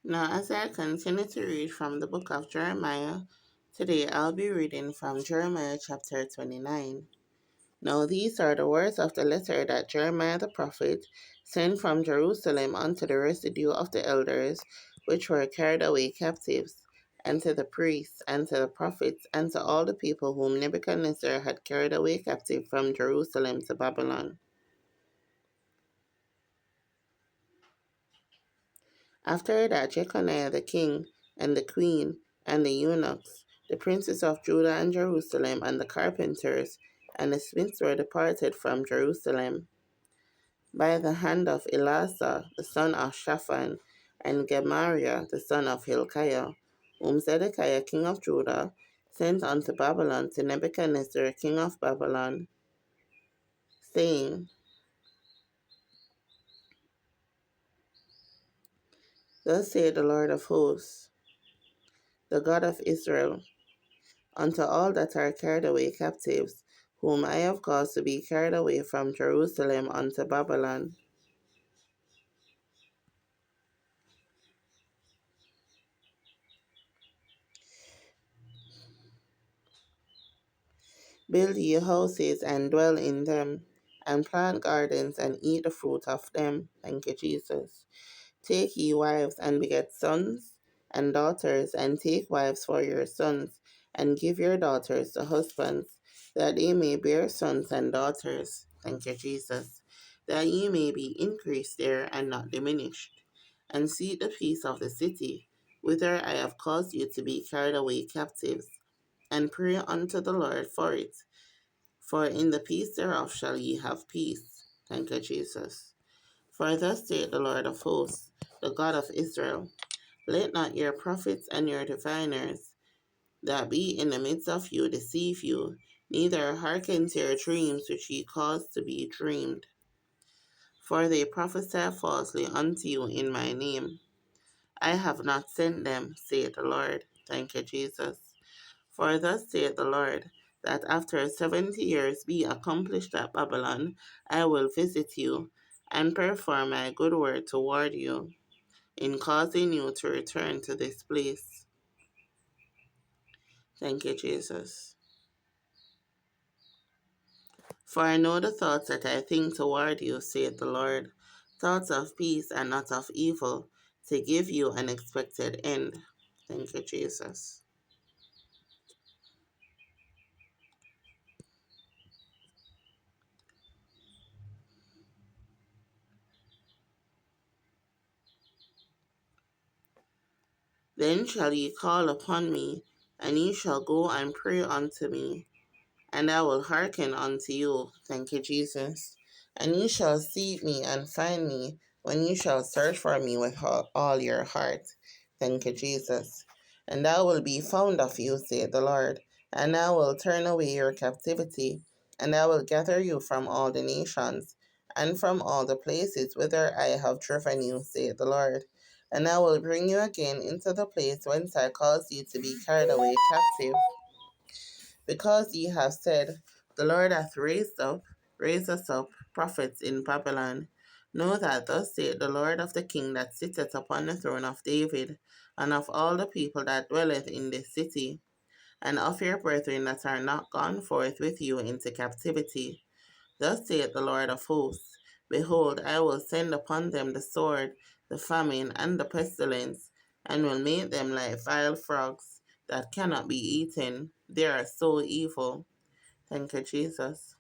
Now, as I continue to read from the book of Jeremiah, today I'll be reading from Jeremiah chapter 29. Now, these are the words of the letter that Jeremiah the prophet sent from Jerusalem unto the residue of the elders which were carried away captives, and to the priests, and to the prophets, and to all the people whom Nebuchadnezzar had carried away captive from Jerusalem to Babylon. After that, Jeconiah the king, and the queen, and the eunuchs, the princes of Judah and Jerusalem, and the carpenters, and the smiths were departed from Jerusalem by the hand of Elasah the son of Shaphan, and Gemariah the son of Hilkiah, whom Zedekiah king of Judah sent unto Babylon to Nebuchadnezzar king of Babylon, saying, Thus saith the Lord of hosts, the God of Israel, unto all that are carried away captives, whom I have caused to be carried away from Jerusalem unto Babylon. Build ye houses and dwell in them, and plant gardens and eat the fruit of them. Thank you, Jesus. Take ye wives and beget sons and daughters, and take wives for your sons, and give your daughters to husbands, that they may bear sons and daughters. Thank you, Jesus. That ye may be increased there and not diminished. And seek the peace of the city, whither I have caused you to be carried away captives, and pray unto the Lord for it. For in the peace thereof shall ye have peace. Thank you, Jesus. For thus saith the Lord of hosts, the God of Israel, let not your prophets and your diviners that be in the midst of you deceive you, neither hearken to your dreams which ye cause to be dreamed. For they prophesy falsely unto you in my name. I have not sent them, saith the Lord. Thank you, Jesus. For thus saith the Lord, that after 70 years be accomplished at Babylon, I will visit you, and perform my good word toward you, in causing you to return to this place. Thank you, Jesus. For I know the thoughts that I think toward you, saith the Lord, thoughts of peace and not of evil, to give you an expected end. Thank you, Jesus. Then shall ye call upon me, and ye shall go and pray unto me, and I will hearken unto you. Thank you, Jesus. And ye shall seek me and find me when ye shall search for me with all your heart. Thank you, Jesus. And I will be found of you, saith the Lord, and I will turn away your captivity, and I will gather you from all the nations, and from all the places whither I have driven you, saith the Lord. And I will bring you again into the place whence I caused you to be carried away captive. Because ye have said, The Lord hath raised us up prophets in Babylon. Know that thus saith the Lord of the King that sitteth upon the throne of David, and of all the people that dwelleth in this city, and of your brethren that are not gone forth with you into captivity. Thus saith the Lord of hosts, Behold, I will send upon them the sword, the famine, and the pestilence, and will make them like vile frogs that cannot be eaten. They are so evil. Thank you, Jesus.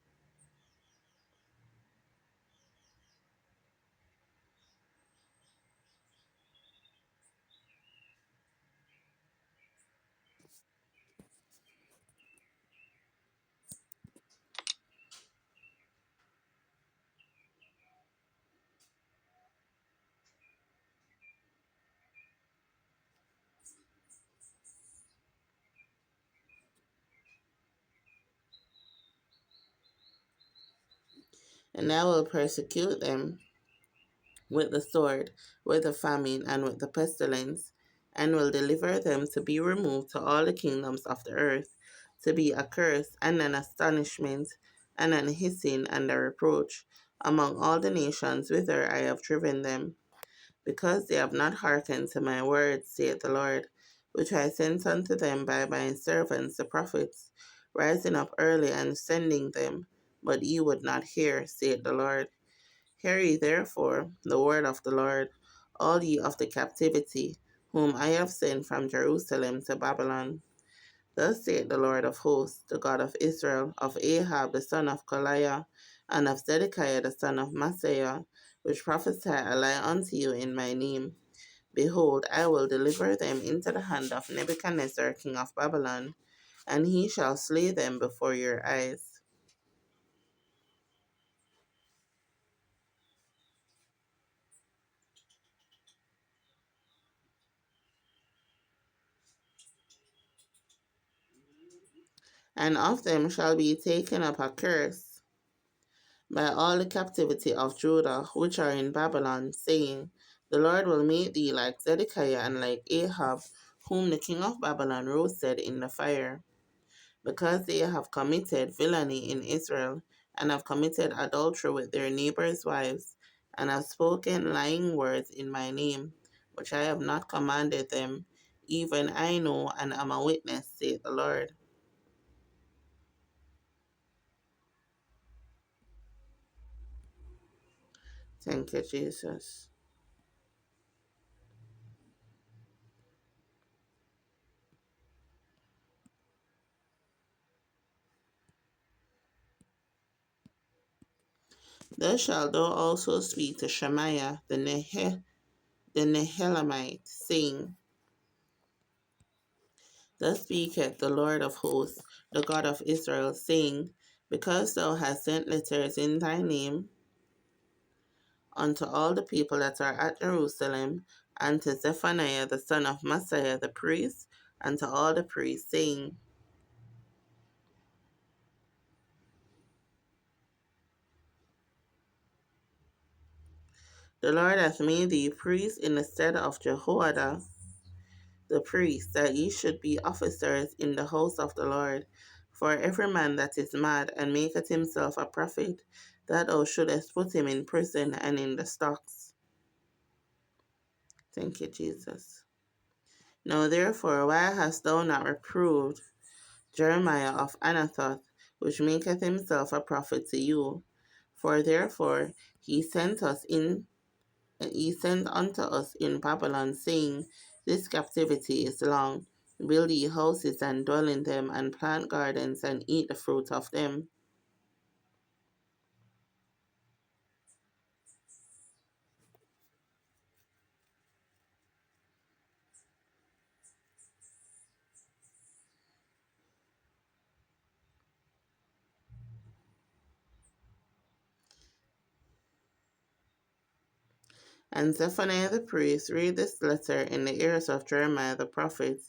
And I will persecute them with the sword, with the famine, and with the pestilence, and will deliver them to be removed to all the kingdoms of the earth, to be a curse and an astonishment, and an hissing and a reproach among all the nations whither I have driven them. because they have not hearkened to my words, saith the Lord, which I sent unto them by my servants the prophets, rising up early and sending them, but ye would not hear, saith the Lord. Hear ye therefore the word of the Lord, all ye of the captivity, whom I have sent from Jerusalem to Babylon. Thus saith the Lord of hosts, the God of Israel, of Ahab the son of Goliath, and of Zedekiah the son of Maaseiah, which prophesied a lie unto you in my name. Behold, I will deliver them into the hand of Nebuchadnezzar king of Babylon, and he shall slay them before your eyes. And of them shall be taken up a curse by all the captivity of Judah, which are in Babylon, saying, The Lord will make thee like Zedekiah and like Ahab, whom the king of Babylon roasted in the fire, because they have committed villainy in Israel, and have committed adultery with their neighbors' wives, and have spoken lying words in my name, which I have not commanded them. Even I know and am a witness, saith the Lord. Thank you, Jesus. Thus shalt thou also speak to Shemaiah the Nehelamite, saying, Thus speaketh the Lord of hosts, the God of Israel, saying, Because thou hast sent letters in thy name unto all the people that are at Jerusalem, and to Zephaniah the son of Maaseiah the priest, and to all the priests, saying, The Lord hath made thee priest in the stead of Jehoiada the priest, that ye should be officers in the house of the Lord. For every man that is mad and maketh himself a prophet, that thou shouldest put him in prison and in the stocks. Thank you, Jesus. Now therefore, why hast thou not reproved Jeremiah of Anathoth, which maketh himself a prophet to you? For therefore he sent unto us in Babylon, saying, This captivity is long. Build ye houses and dwell in them, and plant gardens and eat the fruit of them. And Zephaniah the priest read this letter in the ears of Jeremiah the prophet.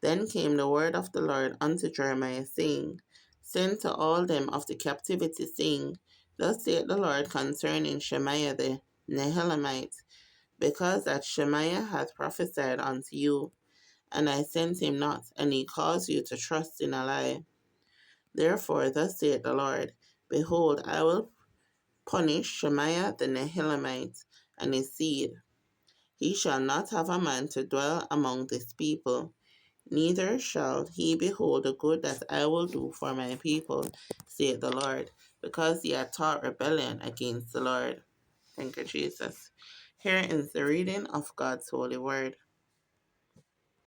Then came the word of the Lord unto Jeremiah, saying, Send to all them of the captivity, saying, Thus saith the Lord concerning Shemaiah the Nehelamite, because that Shemaiah hath prophesied unto you, and I sent him not, and he caused you to trust in a lie. Therefore, thus saith the Lord, Behold, I will punish Shemaiah the Nehelamite and his seed. He shall not have a man to dwell among this people, neither shall he behold the good that I will do for my people, saith the Lord, because ye have taught rebellion against the Lord. Thank you, Jesus. Here is the reading of God's holy word.